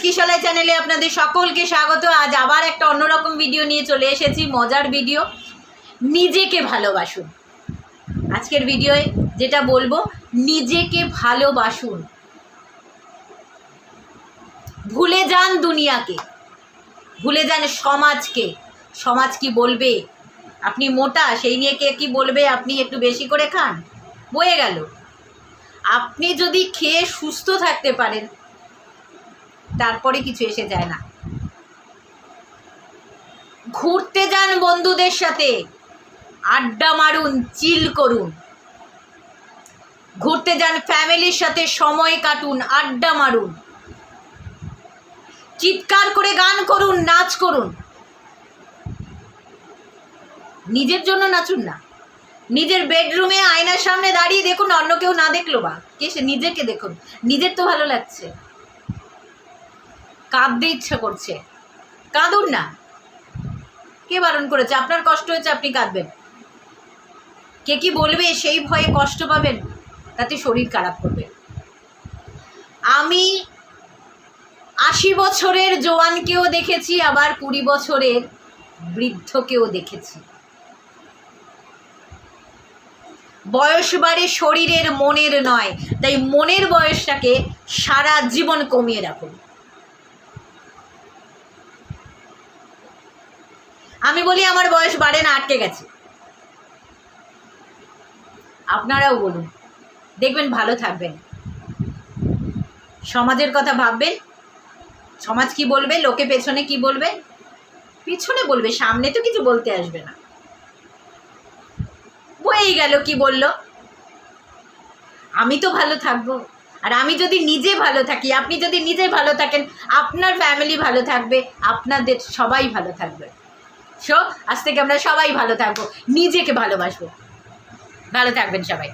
কিশলয় চ্যানেলে আপনাদের সকলকে স্বাগত। আজ আবার একটা অন্যরকম ভিডিও নিয়ে চলে এসেছি, মজার ভিডিও। নিজেকে ভালোবাসুন। আজকের ভিডিওয়ে যেটা বলবো, নিজেকে ভালোবাসুন। ভুলে যান দুনিয়াকে, ভুলে যান সমাজকে। সমাজ কি বলবে? আপনি মোটা, সেই নিয়ে কে কি বলবে? আপনি একটু বেশি করে খান, বয়ে গেল। আপনি যদি খেয়ে সুস্থ থাকতে পারেন, তারপরে কিছু এসে যায় না। ঘুরতে যান বন্ধুদের সাথে, আড্ডা মারুন, চিল করুন। ঘুরতে যান ফ্যামিলির সাথে, সময় কাটুন, আড্ডা মারুন। চিৎকার করে গান করুন, নাচ করুন। নিজের জন্য নাচুন না। নিজের বেডরুমে আয়নার সামনে দাঁড়িয়ে দেখুন, অন্য কেউ না দেখলো বা কে, সে নিজেকে দেখুন। নিজের তো ভালো লাগছে, কাঁদতে ইচ্ছা করছে, কাঁদুন না। কে বারণ করেছে? আপনার কষ্ট হয়েছে, আপনি কাঁদবেন। কে কি বলবে সেই ভয়ে কষ্ট পাবেন, তাতে শরীর খারাপ করবে। আমি 80 বছরের জওয়ানকেও দেখেছি, আবার 20 বছরের বৃদ্ধকেও দেখেছি। বয়স বাড়ে শরীরের, মনের নয়। তাই মনের বয়সটাকে সারা জীবন কমিয়ে রাখুন। আমি বলি আমার বয়স বাড়ে না, আটকে গেছে। আপনারাও বলুন, দেখবেন ভালো থাকবেন। সমাজের কথা ভাববেন। সমাজ কি বলবে, লোকে পেছনে কি বলবে? পিছনে বলবে, সামনে তো কিছু বলতে আসবে না। বয়েই গেল, কি বলল? আমি তো ভালো থাকবো। আর আমি যদি নিজে ভালো থাকি, আপনি যদি নিজে ভালো থাকেন, আপনার ফ্যামিলি ভালো থাকবে, আপনাদের সবাই ভালো থাকবে। সো আজ থেকে আমরা সবাই ভালো থাকবো, নিজেকে ভালোবাসবো। ভালো থাকবেন সবাই।